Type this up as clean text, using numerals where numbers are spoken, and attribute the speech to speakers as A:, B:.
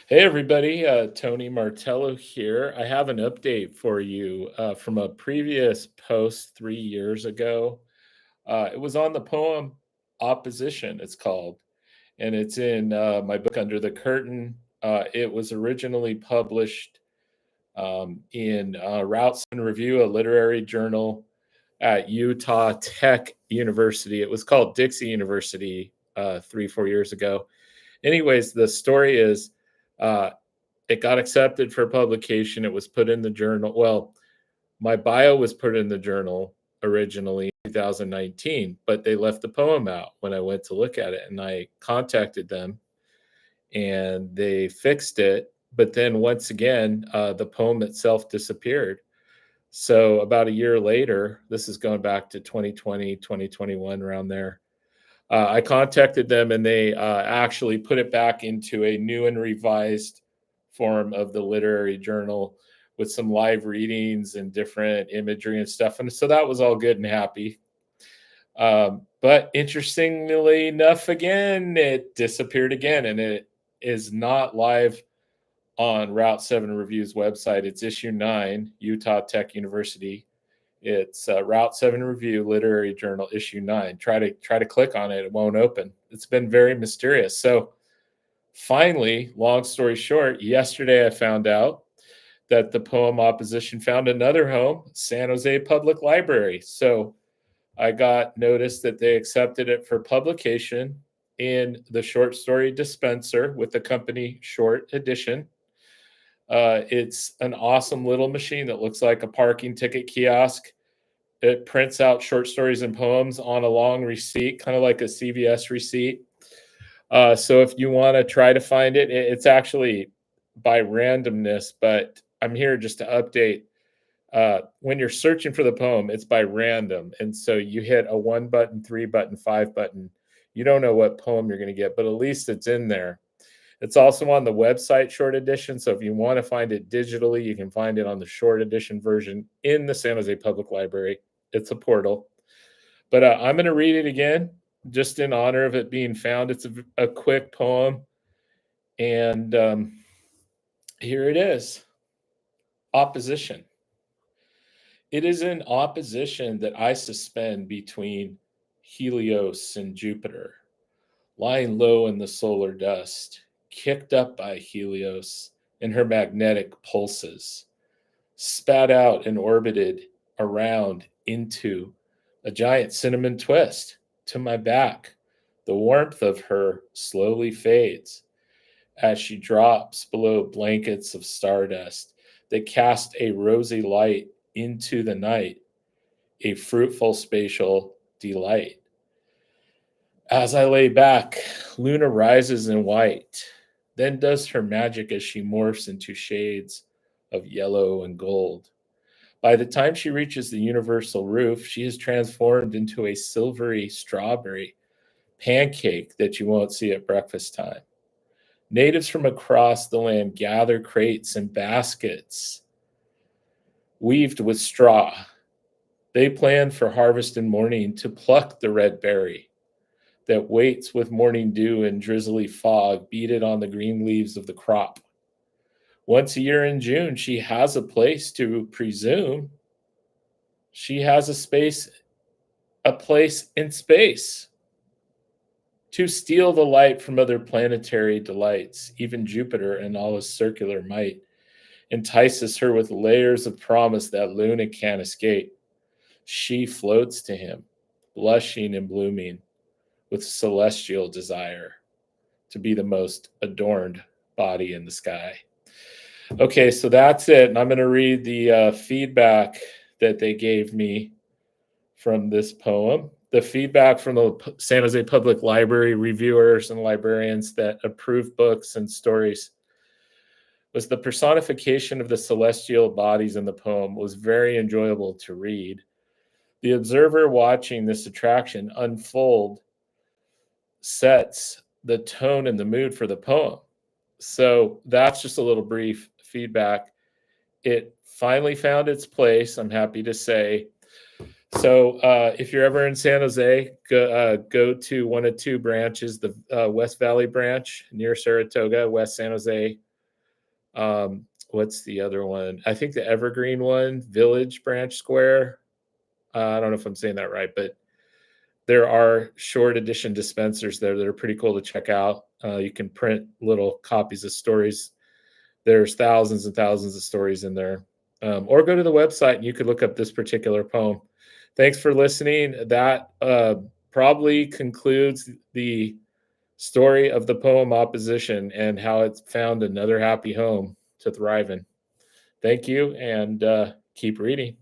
A: Hey, everybody. Tony Martello here. I have an update for you from a previous post 3 years ago. It was on the poem Opposition, it's called, and it's in my book Under the Curtain. It was originally published in Route 7 Review, a literary journal at Utah Tech University. It was called Dixie University 3, 4 years ago. Anyways, the story is. Uh, it got accepted for publication. It was put in the journal. Well, my bio was put in the journal originally in 2019, but they left the poem out when I went to look at it. And I contacted them and they fixed it. But then once again, the poem itself disappeared. So about a year later, this is going back to 2020, 2021, around there. I contacted them and they actually put it back into a new and revised form of the literary journal with some live readings and different imagery and stuff. And so that was all good and happy. But interestingly enough, again, it disappeared again and it is not live on Route 7 Review's website. It's issue 9, Utah Tech University. It's Route 7 Review Literary Journal issue 9. Try to click on it. It won't open. It's been very mysterious. So finally, long story short, yesterday I found out that the poem Opposition found another home, San Jose Public Library. So I got notice that they accepted it for publication in the short story dispenser with the company Short Edition. It's an awesome little machine that looks like a parking ticket kiosk. It prints out short stories and poems on a long receipt, kind of like a CVS receipt. So if you want to try to find it, it's actually by randomness, but I'm here just to update. When you're searching for the poem, it's by random. And so you hit a 1 button, 3 button, 5 button. You don't know what poem you're going to get, but at least it's in there. It's also on the website Short Edition. So if you want to find it digitally, you can find it on the Short Edition version in the San Jose Public Library. It's a portal. But I'm going to read it again just in honor of it being found. It's a quick poem. And here it is. Opposition. It is in opposition that I suspend between Helios and Jupiter, lying low in the solar dust, kicked up by Helios in her magnetic pulses, spat out and orbited around into a giant cinnamon twist to my back. The warmth of her slowly fades as she drops below blankets of stardust that cast a rosy light into the night, a fruitful spatial delight. As I lay back, Luna rises in white, then does her magic as she morphs into shades of yellow and gold. By the time she reaches the universal roof, she is transformed into a silvery strawberry pancake that you won't see at breakfast time. Natives from across the land gather crates and baskets weaved with straw. They plan for harvest in morning to pluck the red berry that waits with morning dew and drizzly fog beaded on the green leaves of the crop. Once a year in June, she has a place to presume. She has a place in space to steal the light from other planetary delights. Even Jupiter in all his circular might entices her with layers of promise that Luna can't escape. She floats to him, blushing and blooming with celestial desire to be the most adorned body in the sky. Okay, so that's it. And I'm going to read the feedback that they gave me from this poem. The feedback from the San Jose Public Library reviewers and librarians that approved books and stories was the personification of the celestial bodies in the poem was very enjoyable to read. The observer watching this attraction unfold sets the tone and the mood for the poem. So that's just a little brief feedback. It finally found its place, I'm happy to say. So if you're ever in San Jose, go to one of two branches, the West Valley branch near Saratoga, West San Jose, What's the other one? I think the evergreen one, Village Branch Square. I don't know if I'm saying that right, but there are short edition dispensers there that are pretty cool to check out. You can print little copies of stories. There's thousands and thousands of stories in there. Or go to the website and you could look up this particular poem. Thanks for listening. That probably concludes the story of the poem Opposition and how it's found another happy home to thrive in. Thank you, and keep reading.